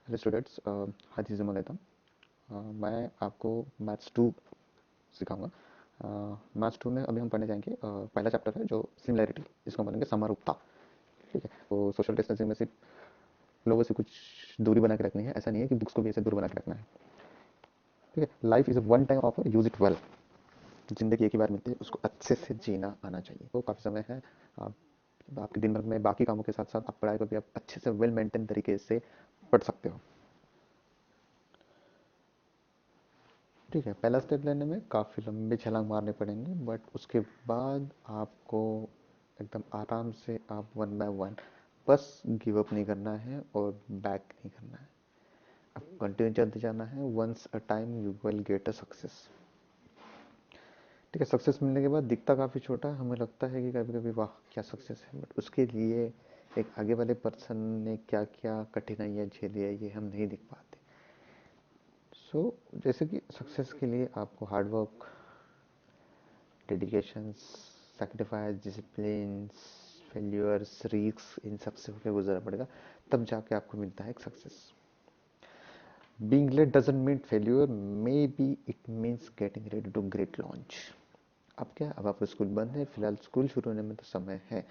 Hello students, हाजी जुमा लेता हूँ। मैं आपको मैथ्स टू सिखाऊंगा। मैथ्स टू में अभी हम पढ़ने जाएंगे। पहला चैप्टर है जो सिमिलैरिटी, इसको हम बोलेंगे समरूपता। ठीक है, तो सोशल डिस्टेंसिंग में सिर्फ लोगों से कुछ दूरी बना के रखनी है, ऐसा नहीं है कि बुक्स को भी ऐसे दूर बना के रखना है। ठीक है, life is a one time offer, use it well. जिंदगी एक ही बार मिलती है, उसको अच्छे से जीना आना चाहिए। तो काफ़ी समय है, आप आपके दिन भर में बाकी कामों के साथ साथ आप पढ़ाई को भी आप अच्छे से वेल मेंटेन तरीके से पढ़ सकते हो। ठीक है, पहला स्टेप लेने में काफ़ी लंबी छलांग मारनी पड़ेंगी, बट उसके बाद आपको एकदम आराम से आप वन बाय वन, बस गिव अप नहीं करना है और बैक नहीं करना है। अब कंटिन्यू चलते जाना है। Once a time you will get a success. ठीक है, सक्सेस मिलने के बाद दिखता काफ़ी छोटा है, हमें लगता है कि कभी कभी वाह क्या सक्सेस है, बट उसके लिए एक आगे वाले पर्सन ने क्या क्या कठिनाइयाँ झेली है ये हम नहीं दिख पाते। सो जैसे कि सक्सेस के लिए आपको hard work, dedications, sacrifice, discipline, failures, risk, इन सब से होकर गुजरना पड़ेगा, तब जाके आपको मिलता है एक success. Being late doesn't mean failure, maybe it means getting ready to great launch. अब क्या, अब आपका स्कूल बंद है, फिलहाल स्कूल शुरू होने में तो समय है।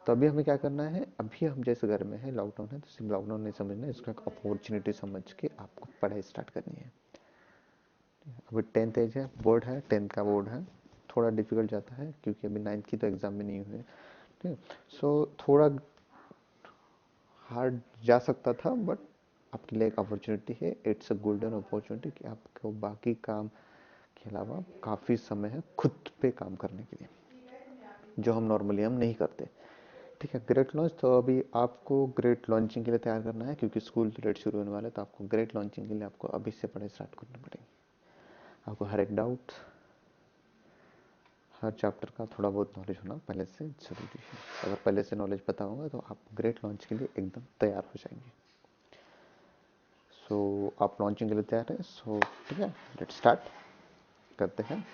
तो अभी हमें क्या करना है, अभी हम जैसे घर में है, लॉकडाउन है, तो सिर्फ लॉकडाउन नहीं समझना है, इसको एक अपॉर्चुनिटी समझ के आपको पढ़ाई स्टार्ट करनी है। अभी 10th एज है, बोर्ड है, 10th का बोर्ड है, थोड़ा डिफिकल्ट जाता है क्योंकि अभी 9th की तो एग्ज़ाम भी नहीं हुई है। ठीक है, सो थोड़ा हार्ड जा सकता था, बट आपके लिए एक अपॉर्चुनिटी है। इट्स अ गोल्डन अपॉर्चुनिटी कि आपको बाकी काम के अलावा काफ़ी समय है खुद पे काम करने के लिए, जो हम नहीं करते। ठीक है, ग्रेट लॉन्च, तो अभी आपको ग्रेट लॉन्चिंग के लिए तैयार करना है क्योंकि स्कूल पीरियड शुरू होने वाला है, तो आपको ग्रेट लॉन्चिंग के लिए आपको अभी से पढ़ाई स्टार्ट करनी पड़ेगी। आपको हर एक डाउट, हर चैप्टर का थोड़ा बहुत नॉलेज होना पहले से ज़रूरी है। अगर पहले से नॉलेज पता होगा तो आप ग्रेट लॉन्च के लिए एकदम तैयार हो जाएंगे। सो आप लॉन्चिंग के लिए तैयार हैं? सो ठीक है, लेट स्टार्ट करते हैं।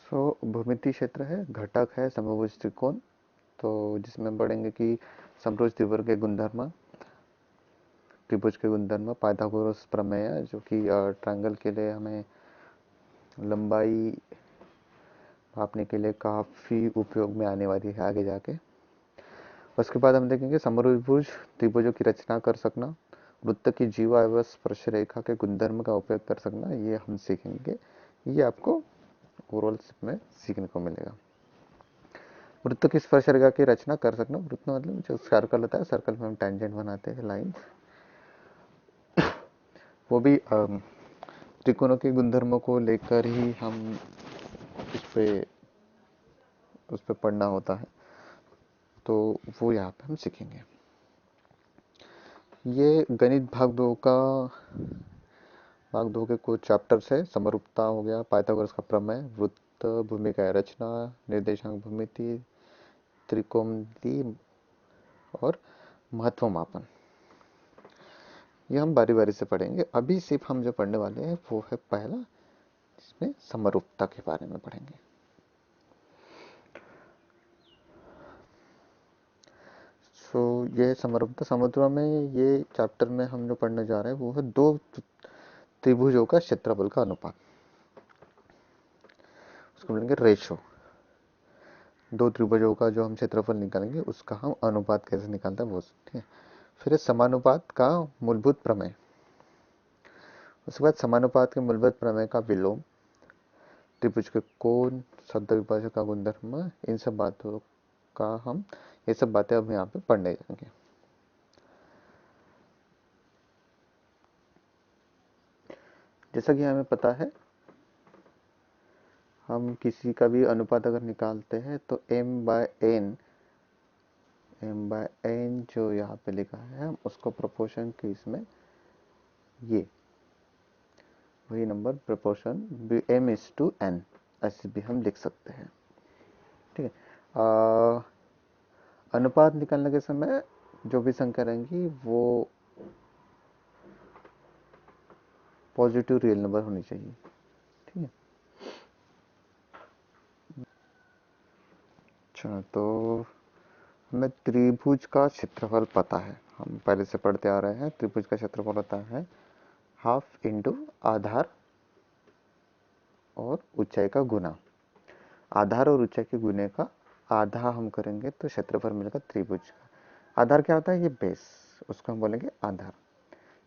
सो भूमिति क्षेत्र है, घटक है समभुज त्रिकोण, तो जिसमें हम पढ़ेंगे कि समरुज त्रिभुज के गुणधर्म, त्रिभुज के गुणधर्म, पाइथागोरस प्रमेय जो कि ट्रायंगल के लिए हमें लंबाई मापने के लिए काफ़ी उपयोग में आने वाली है आगे जाके। उसके बाद हम देखेंगे समरुज त्रिभुजों की रचना कर सकना, वृत्त की जीवा एवं स्पर्श रेखा के गुणधर्म का उपयोग कर सकना, ये हम सीखेंगे। ये आपको ओवरऑल में सीखने को मिलेगा। वृत्त की स्पर्श रेखा की रचना कर सकना, वृत्त मतलब जो सर्कल होता है, सर्कल में हम टेंजेंट बनाते हैं, लाइन, वो भी त्रिकोणों के गुणधर्मों को लेकर ही हम उस पे उस पे पढ़ना होता है, तो वो यहाँ पे हम सीखेंगे। ये गणित भाग दो के कुछ चैप्टर्स है। समरूपता हो गया, पाइथागोरस का प्रमेय, वृत्त, भूमिका रचना, निर्देशांक भूमिति, त्रिकोणमिति और महत्व मापन। ये हम बारी बारी से पढ़ेंगे। अभी सिर्फ हम जो पढ़ने वाले हैं वो है पहला, जिसमें समरूपता के बारे में पढ़ेंगे। सो ये समरूपता में ये चैप्टर में हम जो पढ़ने जा रहे हैं वो है दो त्रिभुजों का क्षेत्रफल का अनुपात, उसको बोलेंगे रेशो। दो त्रिभुजों का जो हम क्षेत्रफल निकालेंगे उसका हम अनुपात कैसे निकालते हैं वो, ठीक है। फिर है समानुपात का मूलभूत प्रमेय। उसके बाद समानुपात के मूलभूत प्रमेय का विलोम, त्रिभुज के कोण, शब्द विभाजक का गुणधर्म, इन सब बातों का हम ये सब बातें अब यहाँ पे पढ़ने जाएंगे। जैसा कि हमें पता है, हम किसी का भी अनुपात अगर निकालते हैं तो m/n जो यहाँ पे लिखा है हम उसको प्रोपोर्शन के इसमें, ये वही नंबर प्रोपोर्शन m/n ऐसे भी हम लिख सकते हैं। ठीक है, अनुपात निकालने के समय जो भी संख्या रहेंगी वो पॉजिटिव रियल नंबर होनी चाहिए। ठीक है, अच्छा तो हमें त्रिभुज का क्षेत्रफल पता है, हम पहले से पढ़ते आ रहे हैं। त्रिभुज का क्षेत्रफल होता है हाफ इंटू आधार और ऊंचाई का गुना। आधार और ऊंचाई के गुने का आधा हम करेंगे तो क्षेत्रफल मिलेगा त्रिभुज का। आधार क्या होता है? ये बेस, उसको हम बोलेंगे आधार।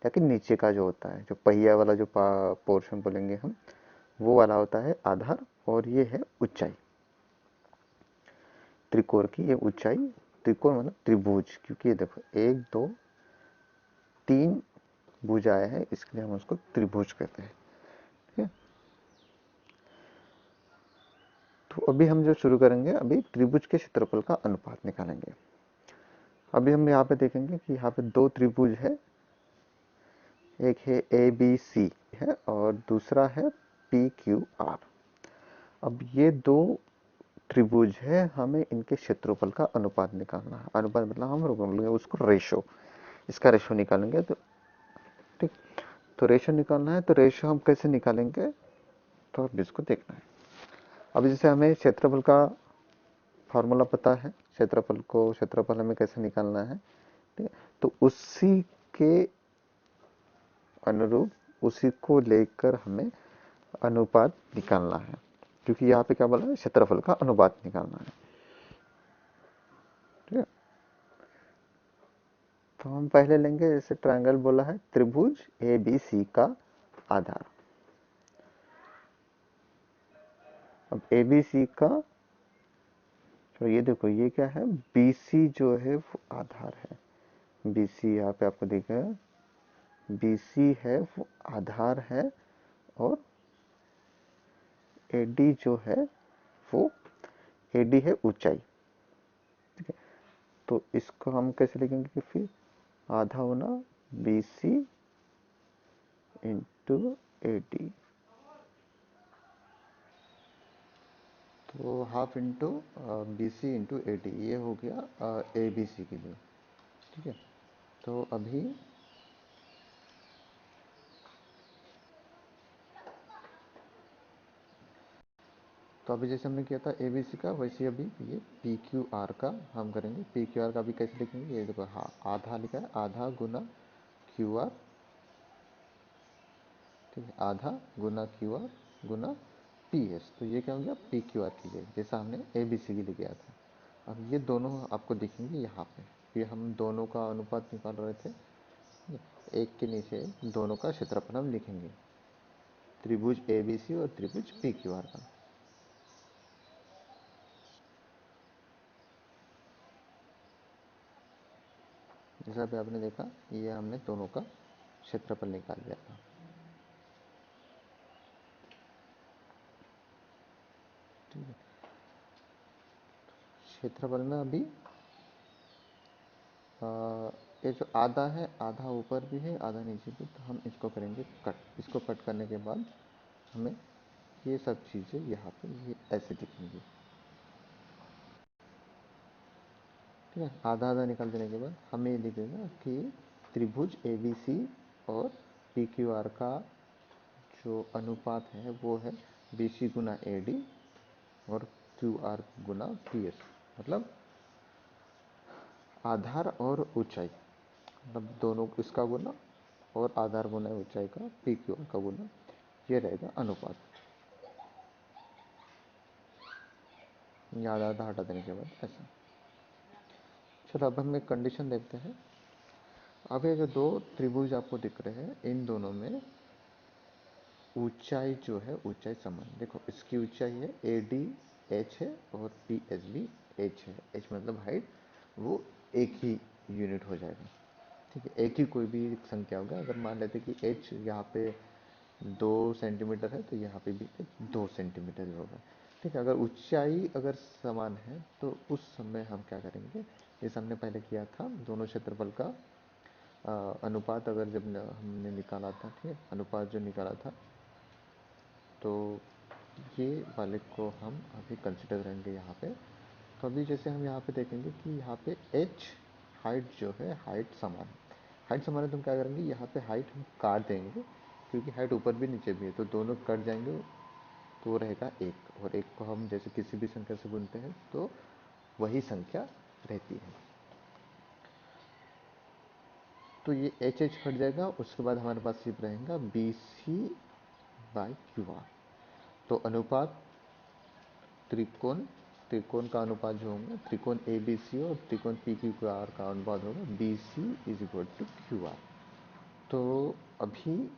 ताकि नीचे का जो होता है, जो पहिया वाला जो पोर्शन बोलेंगे हम, वो वाला होता है आधार, और ये है ऊंचाई त्रिकोण की। ये ऊंचाई, त्रिकोण मतलब त्रिभुज, क्योंकि ये देखो 1 2 3 भुजाएं हैं, इसलिए हम उसको त्रिभुज कहते हैं। ठीक है, तो अभी हम जो शुरू करेंगे, अभी त्रिभुज के क्षेत्रफल का अनुपात निकालेंगे। अभी हम यहाँ पे देखेंगे कि यहाँ पे दो त्रिभुज है, एक है ए बी सी है और दूसरा है पी क्यू आर। अब ये दो त्रिभुज है, हमें इनके क्षेत्रफल का अनुपात निकालना है। अनुपात मतलब हम बोलेंगे उसको रेशो, इसका रेशो निकालेंगे। तो ठीक, तो रेशो निकालना है, तो रेशो हम कैसे निकालेंगे, तो अब इसको देखना है। अब जैसे हमें क्षेत्रफल का फॉर्मूला पता है, क्षेत्रफल हमें कैसे निकालना है, ठीक है, तो उसी के अनुरूप, उसी को लेकर हमें अनुपात निकालना है। क्योंकि यहाँ पे क्या बोला है, क्षेत्रफल का अनुपात निकालना है। ठीक है, तो हम पहले लेंगे, जैसे ट्रायंगल बोला है, त्रिभुज ए बी सी का आधार। अब ए बी सी का, तो ये देखो ये क्या है, बी सी जो है वो आधार है। बी सी यहाँ पे आपको दिखेगा, बी सी है वो आधार है, और ए डी जो है वो, ए डी है ऊंचाई। ठीक है, तो इसको हम कैसे लिखेंगे कि फिर आधा होना B C into A D, तो half into B C into A D, ये हो गया ए बी सी के लिए। ठीक है, तो अभी जैसे हमने किया था ए बी सी का, वैसे अभी ये पी क्यू आर का हम करेंगे। पी क्यू आर का भी कैसे लिखेंगे, ये देखो, हाँ आधा लिखा है, आधा गुना क्यू आर। ठीक है, आधा गुना क्यू आर गुना पी एस, तो ये क्या हो गया, पी क्यू आर की जगह, जैसा हमने ए बी सी के लिए किया था। अब ये दोनों आपको दिखेंगे यहाँ पे, ये हम दोनों का अनुपात निकाल रहे थे। एक के नीचे दोनों का क्षेत्रफल हम लिखेंगे, त्रिभुज ए बी सी और त्रिभुज पी क्यू आर का। जैसा भी आपने देखा, ये हमने दोनों का क्षेत्रफल निकाल लिया था। ठीक है, क्षेत्रफल में अभी आ, ये जो आधा है, आधा ऊपर भी है आधा नीचे भी, तो हम इसको करेंगे कट। इसको कट करने के बाद हमें ये सब चीज़ें यहाँ पे ये ऐसे दिखेंगी। ठीक है, आधा आधा निकाल देने के बाद हमें ये दिखेगा कि त्रिभुज ए बी सी और पी क्यू आर का जो अनुपात है वो है बी सी गुना ए डी और क्यू आर गुना पी एस। मतलब आधार और ऊंचाई, मतलब दोनों इसका गुना, और आधार गुना ऊंचाई का पी क्यू आर का गुना, ये रहेगा अनुपात। ये आधा आधा हटा देने के बाद ऐसा। चलो अब हम एक कंडीशन देखते हैं। अब ये जो दो त्रिभुज आपको दिख रहे हैं, इन दोनों में ऊंचाई जो है, ऊंचाई समान। देखो इसकी ऊंचाई है ए डी एच है, और पी एच भी एच है। एच मतलब हाइट, वो एक ही यूनिट हो जाएगा। ठीक है, एक ही कोई भी संख्या होगा। अगर मान लेते कि एच यहाँ पे 2 सेंटीमीटर है, तो यहाँ पे भी एच 2 सेंटीमीटर ही होगा। ठीक है, अगर ऊंचाई अगर समान है, तो उस समय हम क्या करेंगे, जैसे हमने पहले किया था, दोनों क्षेत्रफल का अनुपात अगर जब हमने निकाला था, ठीक है, अनुपात जो निकाला था, तो ये वाले को हम अभी कंसिडर करेंगे यहाँ पे। तो अभी जैसे हम यहाँ पे देखेंगे कि यहाँ पे h हाइट जो है, हाइट समान है। हाइट समान है तो हम क्या करेंगे, यहाँ पे हाइट हम काट देंगे, क्योंकि हाइट ऊपर भी नीचे भी है, तो दोनों कट जाएंगे, तो रहेगा एक। और एक को हम जैसे किसी भी संख्या से गुनते हैं, तो वही संख्या रहती है। तो ये एच एच हट जाएगा, उसके बाद हमारे पास सिर्फ रहेगा B C by Q R. तो अनुपात त्रिकोण त्रिकोण का अनुपात जो होगा, त्रिकोण ए बी सी और त्रिकोण पी क्यू आर का अनुपात होगा B C is equal to Q R. तो अभी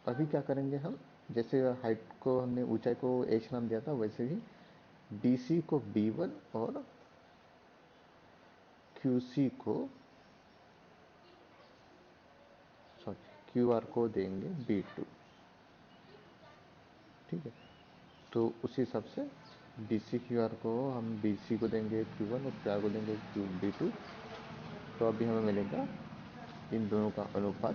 अभी क्या करेंगे हम, जैसे हाइट को हमने ऊंचाई को एच नाम दिया था, वैसे ही बी सी को बी वन और क्यू सी को, सॉरी, क्यू आर को देंगे बी टू। ठीक है, तो उसी हिसाब से बी सी क्यू आर को हम बी सी को देंगे क्यू वन और क्यू आर को देंगे क्यू बी टू। तो अभी हमें मिलेगा इन दोनों का अनुपात,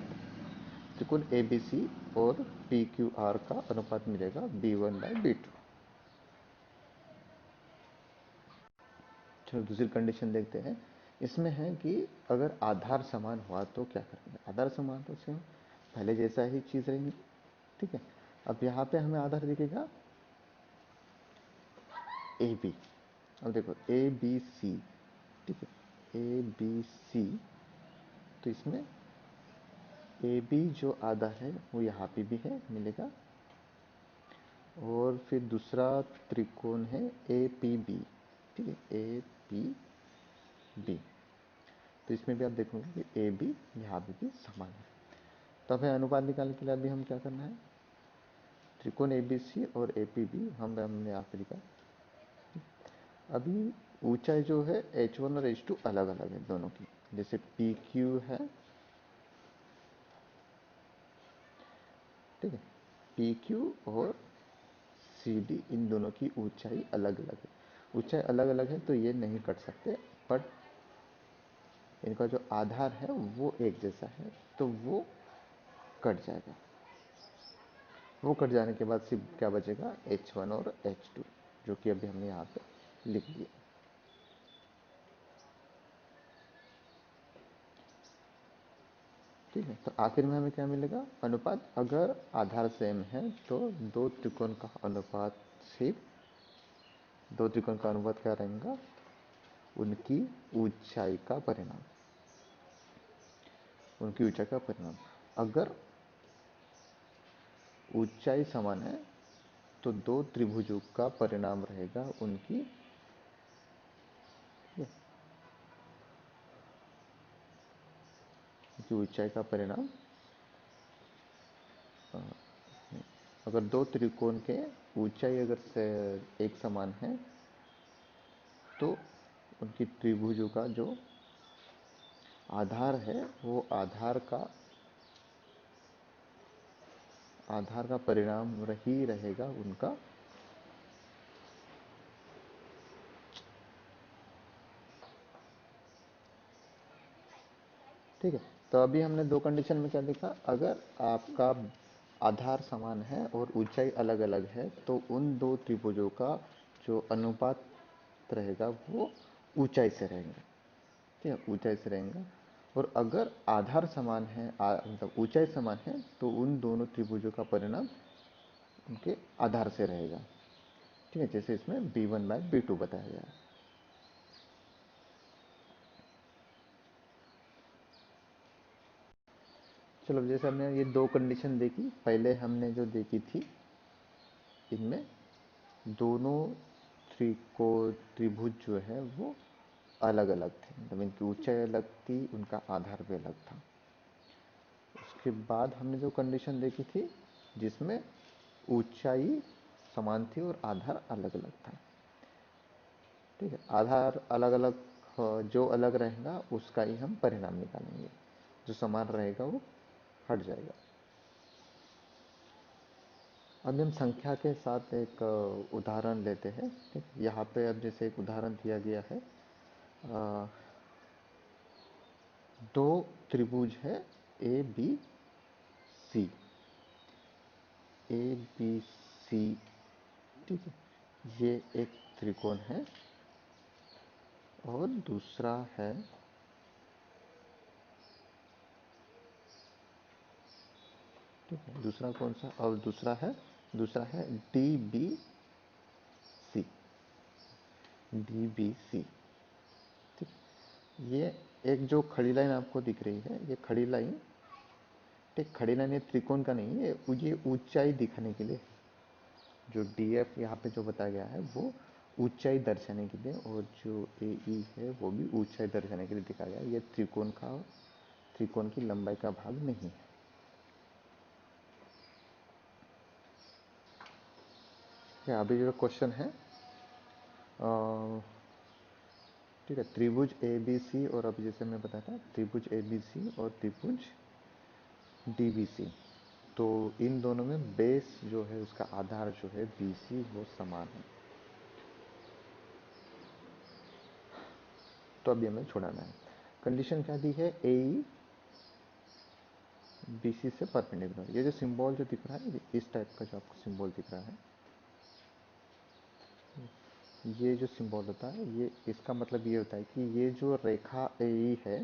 त्रिकोण ए बी सी और पी क्यू आर का अनुपात मिलेगा B one by B two. चलो दूसरी कंडीशन देखते हैं। इसमें है कि अगर आधार समान हुआ तो क्या करेंगे। आधार समान तो सेम पहले जैसा ही चीज रहेंगी। ठीक है, अब यहाँ पे हमें आधार दिखेगा ए बी। अब देखो ए बी सी, ठीक है, ए बी सी, तो इसमें ए बी जो आधा है वो यहाँ पे भी है, मिलेगा। और फिर दूसरा त्रिकोण है ए पी बी, ठीक है, ए पी बी। तो इसमें भी आप देखोगे कि ए बी यहाँ पे भी समान है। तो हमें अनुपात निकालने के लिए अभी हम क्या करना है, त्रिकोण ए बी सी और ए पी बी हमने यहाँ पे लिखा। अभी ऊंचाई जो है एच वन और एच टू अलग अलग है दोनों की। जैसे पी क्यू है, ठीक है, पी क्यू और सी डी, इन दोनों की ऊंचाई अलग अलग है। ऊंचाई अलग अलग है तो ये नहीं कट सकते, बट इनका जो आधार है वो एक जैसा है, तो वो कट जाएगा। वो कट जाने के बाद सिर्फ क्या बचेगा, एच वन और एच टू, जो कि अभी हमने यहाँ पे लिख दिया। ठीक है, तो आखिर में हमें क्या मिलेगा, अनुपात। अगर आधार सेम है तो दो त्रिकोण का अनुपात सिर्फ, दो त्रिकोण का अनुपात क्या रहेगा, उनकी ऊंचाई का परिणाम, उनकी ऊंचाई का परिणाम। अगर ऊंचाई समान है तो दो त्रिभुजों का परिणाम रहेगा उनकी, उनकी ऊंचाई का परिणाम। अगर दो त्रिकोण के ऊंचाई अगर से एक समान है तो उनकी त्रिभुजों का जो आधार है वो आधार का परिणाम ही रहेगा उनका। ठीक है, तो अभी हमने दो कंडीशन में क्या देखा, अगर आपका आधार समान है और ऊंचाई अलग अलग है तो उन दो त्रिभुजों का जो अनुपात रहेगा वो ऊंचाई से रहेगा। ठीक है, ऊंचाई से रहेगा। और अगर आधार समान है, मतलब ऊंचाई समान है, तो उन दोनों त्रिभुजों का परिणाम उनके आधार से रहेगा। ठीक है, जैसे इसमें B one by B two बताया गया है। चलो जैसे हमने ये दो कंडीशन देखी, पहले हमने जो देखी थी, इनमें दोनों त्रिभुज जो है वो अलग अलग थे, मतलब इनकी ऊंचाई अलग थी, उनका आधार भी अलग था। उसके बाद हमने जो कंडीशन देखी थी जिसमें ऊंचाई समान थी और आधार अलग अलग था। ठीक है, आधार अलग अलग, जो अलग रहेगा उसका ही हम परिणाम निकालेंगे, जो समान रहेगा वो हट जाएगा। अब हम संख्या के साथ एक उदाहरण लेते हैं। ठीक, यहाँ पे अब जैसे एक उदाहरण दिया गया है, अ, दो त्रिभुज है A B C, A B C, ठीक है, ये एक त्रिकोण है। और दूसरा है, ठीक है, दूसरा कौन सा, और दूसरा है D B C, D B C. ठीक, ये एक जो खड़ी लाइन आपको दिख रही है, ये खड़ी लाइन, ठीक, खड़ी लाइन ये त्रिकोण का नहीं है, ये ऊंचाई दिखाने के लिए, जो डी एफ यहाँ पे जो बताया गया है वो ऊंचाई दर्शाने के लिए, और जो ए ई है वो भी ऊंचाई दर्शाने के लिए दिखाया गया है। ये त्रिकोण की लंबाई का भाग नहीं है। अभी जो क्वेश्चन है, ठीक है, त्रिभुज ए बी सी, और अभी जैसे मैं बताया था त्रिभुज ए बी सी और त्रिभुज डी बी सी, तो इन दोनों में बेस जो है, उसका आधार जो है बी सी, वो समान है। तो अभी हमें छुड़ाना है। कंडीशन क्या दी है, ए बी सी से परपेंडिकुलर। ये जो सिंबल जो दिख रहा है, इस टाइप का जो आपको सिंबल दिख रहा है, ये जो सिंबल होता है, ये इसका मतलब ये होता है कि ये जो रेखा ए है,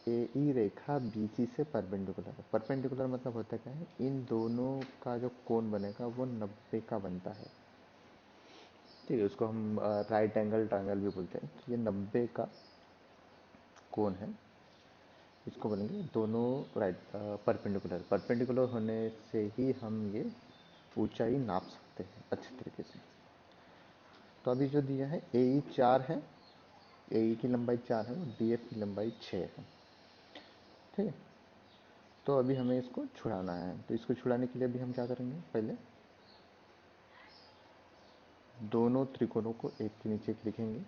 ए ई रेखा बी सी से परपेंडिकुलर है। परपेंडिकुलर मतलब होता क्या है, इन दोनों का जो कोण बनेगा वो 90 का बनता है। ठीक है, उसको हम राइट एंगल ट्रायंगल भी बोलते हैं। तो ये 90 का कोण है, इसको बोलेंगे दोनों राइट परपेंडिकुलर। परपेंडिकुलर होने से ही हम ये ऊंचाई नाप सकते हैं अच्छे तरीके से। तो अभी जो दिया है, ए ई 4 है, ए ई की लंबाई 4 है, और डी एफ की लंबाई 6 है। ठीक है, तो अभी हमें इसको छुड़ाना है। तो इसको छुड़ाने के लिए अभी हम क्या करेंगे, पहले दोनों त्रिकोणों को एक के नीचे एक लिखेंगे।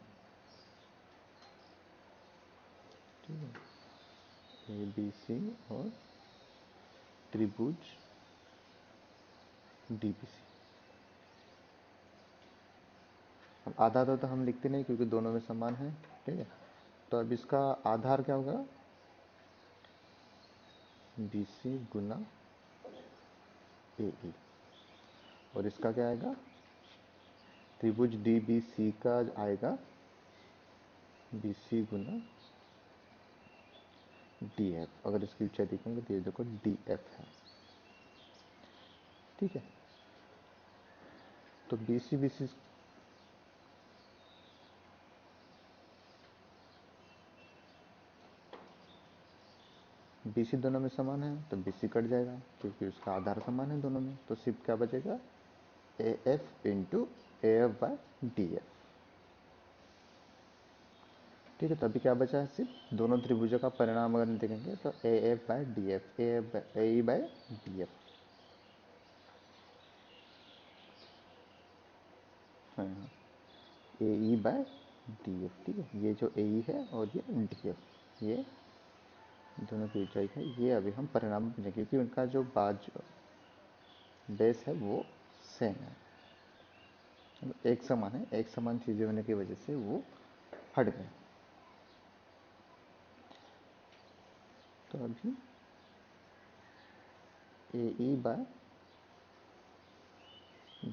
ठीक है, ए बी सी और त्रिभुज डी बी सी। आधा आधा तो हम लिखते नहीं, क्योंकि दोनों में समान है। ठीक है, तो अब इसका आधार क्या होगा, बी सी गुना ए ई, और इसका क्या आएगा, त्रिभुज डी बी सी का आएगा बी सी गुना डी एफ। अगर इसकी ऊंचाई देखेंगे तो ये देखो डी एफ है। ठीक है, तो बी सी बी सी दोनों में समान है, तो बी सी कट जाएगा, क्योंकि उसका आधार समान है दोनों में। तो सिर्फ क्या बचेगा, A F into A F by D F. ठीक है, तो अभी क्या बचा है, सिर्फ दोनों त्रिभुजों का परिणाम अगर देखेंगे तो A F by D F, A E by D F. हाँ, A E by D F. ठीक है, ये जो ए ई है और ये डी एफ, ये दोनों की ऊंचाई है। ये अभी हम परिणाम में, क्योंकि उनका जो बाजू बेस है वो सेम है, एक समान है, एक समान चीजें होने की वजह से वो हट गए। तो अभी ए ई बाय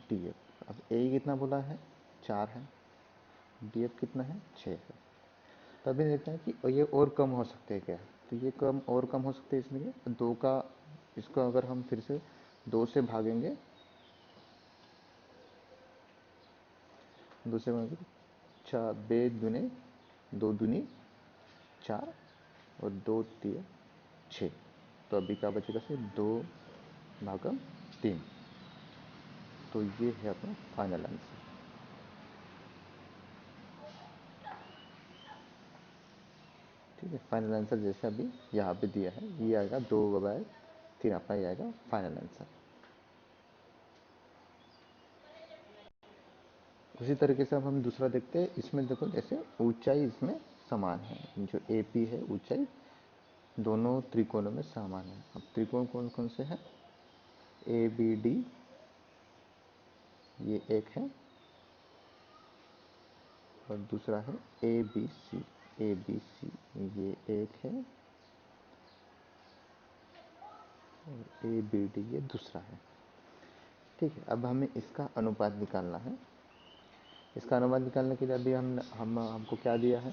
डी एफ, अब ए कितना बोला है, 4 है, डी एफ कितना है, 6 है। तो अभी देखते हैं कि ये और कम हो सकते हैं क्या। तो ये कम और कम हो सकते हैं, इसलिए 2 का, इसको अगर हम फिर से 2 से भागेंगे, 2 से भागेंगे, 4 बे दुने 2 दुनी 4, और 2 तिया 6। तो अभी क्या बचेगा, सिर्फ 2 भागम 3। तो ये है अपना फाइनल आंसर। ठीक है, फाइनल आंसर जैसे अभी यहाँ पे दिया है, ये आएगा 2/3, आपका ये आएगा फाइनल आंसर। उसी तरीके से अब हम दूसरा देखते हैं। इसमें देखो, जैसे ऊंचाई इसमें समान है, जो ए पी है ऊंचाई दोनों त्रिकोणों में समान है। अब त्रिकोण कौन कौन से हैं, ए बी डी, ये एक है, और दूसरा है A B C, A B C ये एक है, और ए बी डी ये दूसरा है। ठीक है, अब हमें इसका अनुपात निकालना है। इसका अनुपात निकालने के लिए अभी हम हमको क्या दिया है,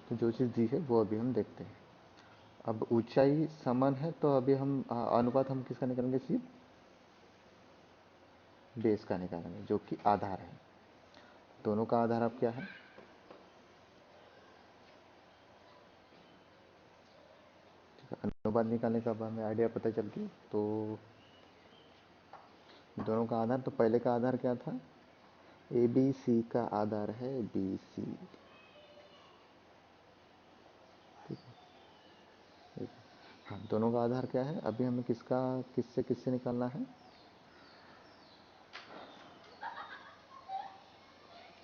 तो जो चीज़ दी है वो अभी हम देखते हैं। अब ऊंचाई समान है, तो अभी हम अनुपात हम किसका निकालेंगे, सिर्फ बेस का निकालेंगे जो कि आधार है। दोनों का आधार अब क्या है, अनुपात निकालने का अब हमें आइडिया पता चल गई। तो दोनों का आधार, तो पहले का आधार क्या था, ए बी सी का आधार है बी सी। हाँ, दोनों का आधार क्या है, अभी हमें किसका किससे किससे निकालना है,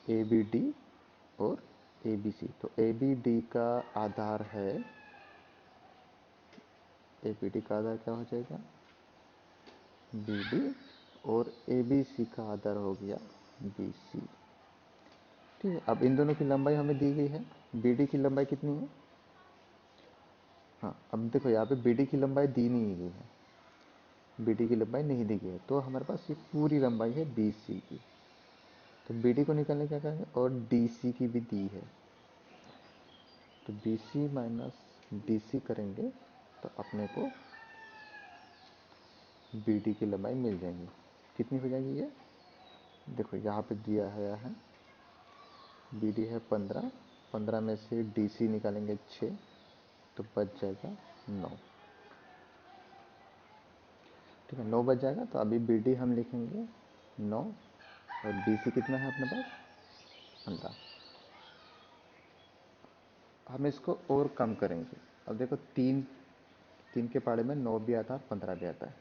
ए बी डी और ए बी सी। तो ए बी डी का आधार है, ए बी डी का आधार क्या हो जाएगा, बी डी, और ए बी सी का आधार हो गया बी सी। ठीक है, अब इन दोनों की लंबाई हमें दी गई है, बी डी की लंबाई कितनी है, हाँ अब देखो यहाँ पे बी डी की लंबाई दी नहीं गई है, बी डी की लंबाई नहीं दी गई है, तो हमारे पास ये पूरी लंबाई है बी सी की। तो बी डी को निकालने क्या करेंगे, और डी सी की भी दी है, तो B C minus D C करेंगे तो अपने को बी डी की लंबाई मिल जाएगी। कितनी हो जाएगी ये, देखो यहाँ पे दिया है बी डी है 15, 15 में से डी सी निकालेंगे 6, तो बच जाएगा 9। ठीक है, 9 बच जाएगा, तो अभी बी डी हम लिखेंगे 9, और डी सी कितना है अपने पास 15। हम इसको और कम करेंगे, अब देखो तीन, तीन के पाड़े में 9 भी आता है, 15 भी आता है,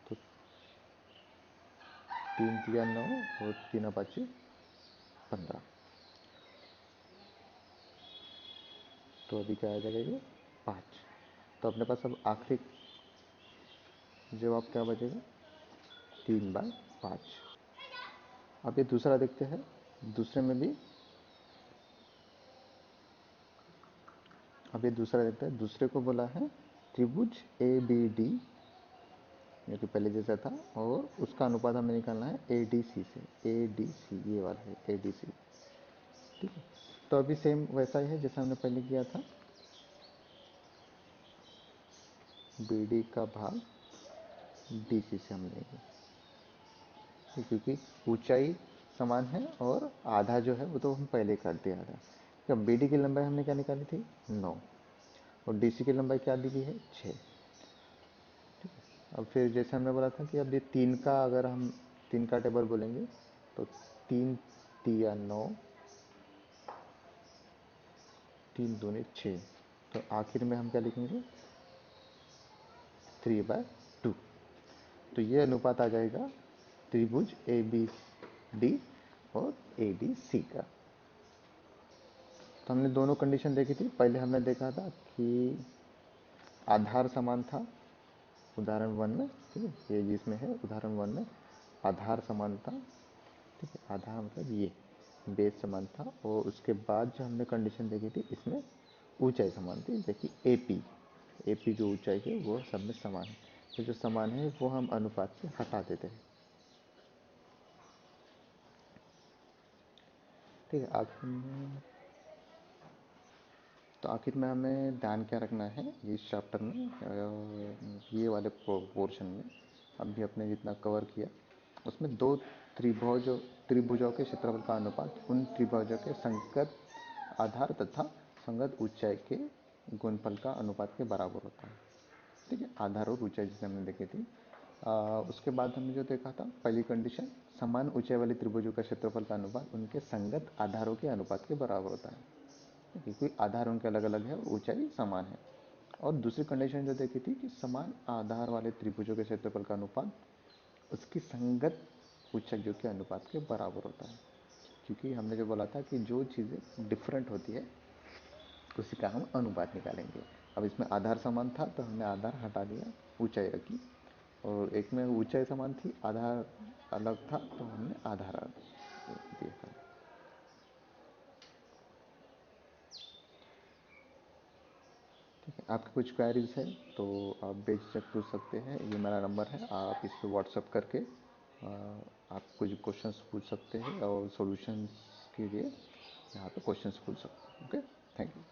तो 3 दिया 9 और 3 पाँच 15। तो अभी क्या आ जाएगा ये 5। तो अपने पास अब आखिरी जवाब क्या बचेगा, 3/5। अब ये दूसरा देखते हैं, दूसरे में भी, अब ये दूसरा देखते हैं, दूसरे को बोला है त्रिभुज ए बी डी, जो कि पहले जैसा था, और उसका अनुपात हमें निकालना है ए डी सी से, ए डी सी ये वाला है ए डी सी। ठीक है, तो अभी सेम वैसा ही है जैसा हमने पहले किया था, बी डी का भाग डी सी से हम लेंगे, क्योंकि ऊंचाई समान है और आधा जो है वो तो हम पहले कर दिया था। तो बी डी की लंबाई हमने क्या निकाली थी 9, और डी सी की लंबाई क्या दी गई है 6। अब फिर जैसे हमने बोला था कि अब ये 3 का अगर हम 3 का टेबल बोलेंगे, तो 3 तिया 9, 3 दूनी 6, तो आखिर में हम क्या लिखेंगे 3/2। तो ये अनुपात आ जाएगा त्रिभुज ए बी डी और ए डी सी का। तो हमने दोनों कंडीशन देखी थी, पहले हमने देखा था कि आधार समान था उदाहरण 1 में, ठीक है, ये जिसमें है उदाहरण 1 में आधार समान था। ठीक है, आधार मतलब ये बेस समान था, और उसके बाद जो हमने कंडीशन देखी थी इसमें ऊंचाई समान थी, देखिए एपी, एपी जो ऊंचाई है वो सब में समान है, तो जो समान है वो हम अनुपात से हटा देते हैं। ठीक है, आखिर में, तो आखिर में हमें ध्यान क्या रखना है इस चैप्टर में, ये वाले पोर्शन में अभी अपने जितना कवर किया, उसमें दो त्रिभुजों त्रिभुजों के क्षेत्रफल का अनुपात उन त्रिभुजों के संगत आधार तथा संगत ऊंचाई के गुणनफल का अनुपात के बराबर होता है। ठीक है, आधार और ऊंचाई जिसे हमने देखी थी। उसके बाद हमने जो देखा था पहली कंडीशन, समान ऊंचाई वाले त्रिभुजों का क्षेत्रफल का अनुपात उनके संगत आधारों के अनुपात के बराबर होता है, क्योंकि आधार उनके अलग अलग है और ऊंचाई समान है। और दूसरी कंडीशन जो देखी थी कि समान आधार वाले त्रिभुजों के क्षेत्रफल का अनुपात उसकी संगत ऊंचाइयों के अनुपात के बराबर होता है, क्योंकि हमने जो बोला था कि जो चीज़ें डिफरेंट होती है उसी का हम अनुपात निकालेंगे। अब इसमें आधार समान था तो हमने आधार हटा दिया, ऊंचाई रखी, और एक में ऊंचाई समान थी आधार अलग था तो हमने आधार दिया था। ठीक है, आपकी कुछ क्वेरीज है तो आप बेझिझक पूछ सकते हैं, ये मेरा नंबर है, आप इस पर व्हाट्सअप करके आप कुछ क्वेश्चंस पूछ सकते हैं, और सॉल्यूशंस के लिए यहाँ पे क्वेश्चंस पूछ सकते हैं। Okay, thank you.